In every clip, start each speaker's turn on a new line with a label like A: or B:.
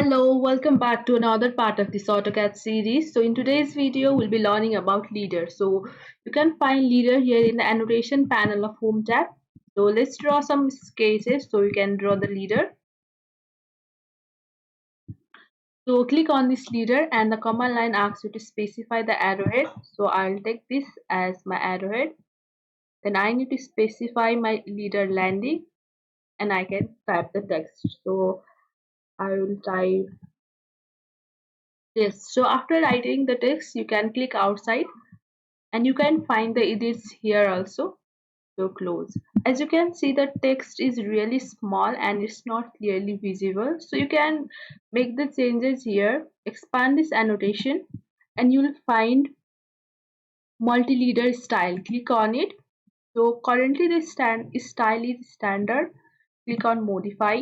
A: Hello, welcome back to another part of this AutoCAD series. So in today's video, we'll be learning about leader. So you can find leader here in the annotation panel of Home tab. So let's draw some sketches so you can draw the leader. So click on this leader and the command line asks you to specify the arrowhead. So I'll take this as my arrowhead. Then I need to specify my leader landing and I can type the text. So I will type this. So after writing the text, you can click outside and you can find the edits here also. So close. As you can see, the text is really small and it's not clearly visible. So you can make the changes here, expand this annotation, and you'll find multi-leader style. Click on it. So currently the style is standard. Click on modify,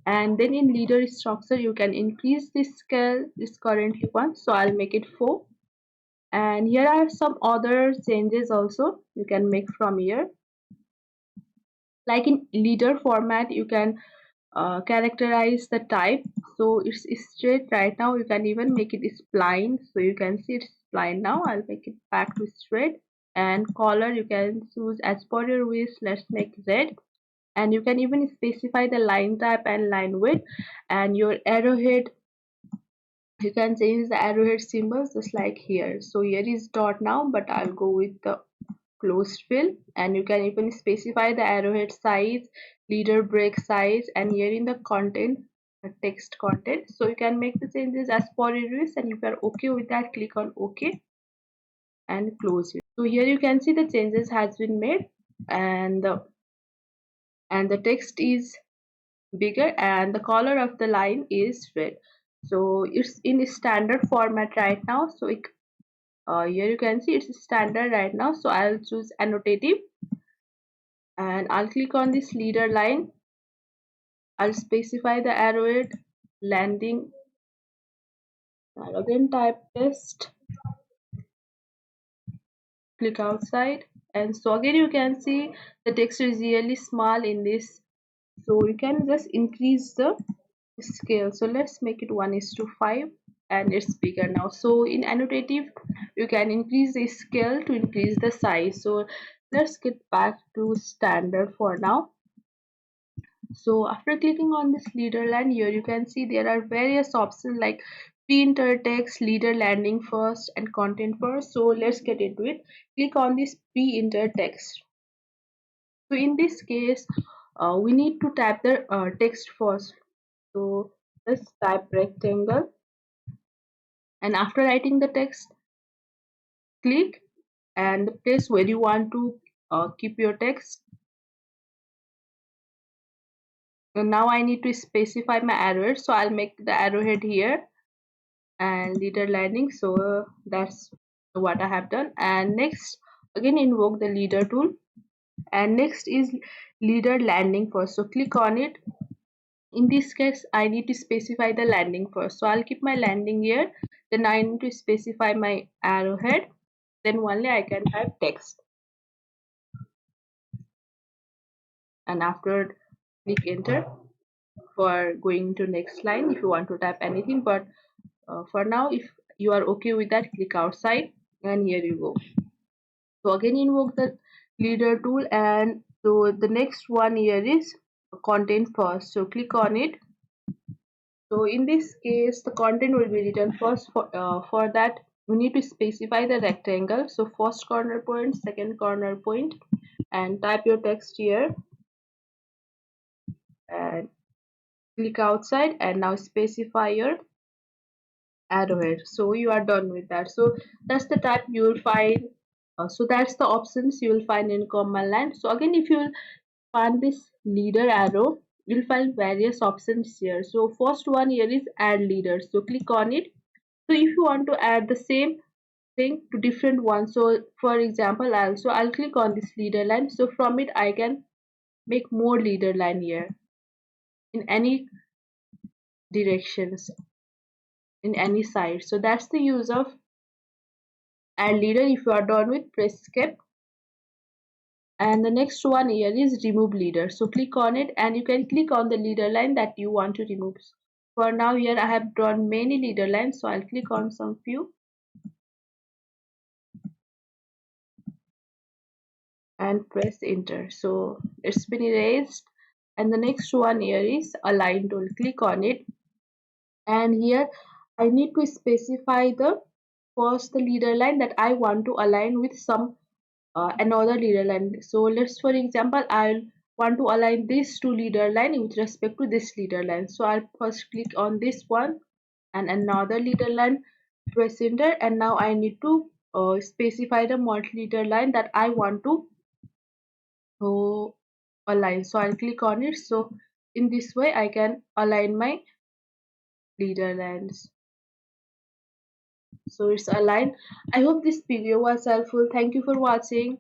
A: and then in leader structure you can increase this scale. This currently 1, so I'll make it 4. And here are some other changes also you can make from here. Like in leader format, you can characterize the type. So it's straight right now. You can even make it spline. So you can see it's spline now. I'll make it back to straight. And color you can choose as per your wish. Let's make red. And you can even specify the line type and line width. And your arrowhead, you can change the arrowhead symbols just like here. So here is dot now, but I'll go with the closed fill, and you can even specify the arrowhead size, leader break size, and here in the content, text content. So you can make the changes as per your wish, and if you are okay with that, click on OK and close it. So here you can see the changes has been made, and the text is bigger and the color of the line is red. So it's in standard format right now. So here you can see it's standard right now. So I'll choose annotative and I'll click on this leader line. I'll specify the arrowhead landing. I'll again type test, click outside, and so again you can see the text is really small in this. So you can just increase the scale. So let's make it 1:5 and it's bigger now. So in annotative you can increase the scale to increase the size. So let's get back to standard for now. So after clicking on this leader line, here you can see there are various options like pre-enter text, leader landing first, and content first. So let's get into it. Click on this pre-enter text. So in this case, we need to type the text first. So let's type rectangle, and after writing the text, click and the place where you want to keep your text. And now I need to specify my arrowhead, so I'll make the arrowhead here and leader landing. So that's what I have done. And next, again invoke the leader tool, and next is leader landing first. So click on it. In this case, I need to specify the landing first. So I'll keep my landing here. Then I need to specify my arrowhead. Then only I can type text. And after, click enter for going to next line if you want to type anything. But for now, if you are okay with that, click outside, and here you go. So again invoke the leader tool, and so the next one here is content first. So click on it. So in this case, the content will be written first. For that, we need to specify the rectangle. So first corner point, second corner point, and type your text here and click outside, and now specify your arrowhead. So you are done with that. So that's the type you will find. So that's the options you will find in command line. So again, if you will find this leader arrow, you'll find various options here. So first one here is add leader. So click on it. So if you want to add the same thing to different ones, so for example, I'll click on this leader line. So from it I can make more leader line here in any directions, in any side. So that's the use of add leader. If you are done with, press escape. And the next one here is remove leader. So click on it, and you can click on the leader line that you want to remove. For now here I have drawn many leader lines, so I'll click on some few and press enter. So it's been erased, and the next one here is align tool. Click on it, and here I need to specify the first leader line that I want to align with some another leader line. So let's, for example, I'll want to align this two leader line with respect to this leader line. So I'll first click on this one and another leader line, press enter, and now I need to specify the multi-leader line that I want to uh, align. So I'll click on it. So in this way I can align my leader lines. So it's aligned. I hope this video was helpful. Thank you for watching.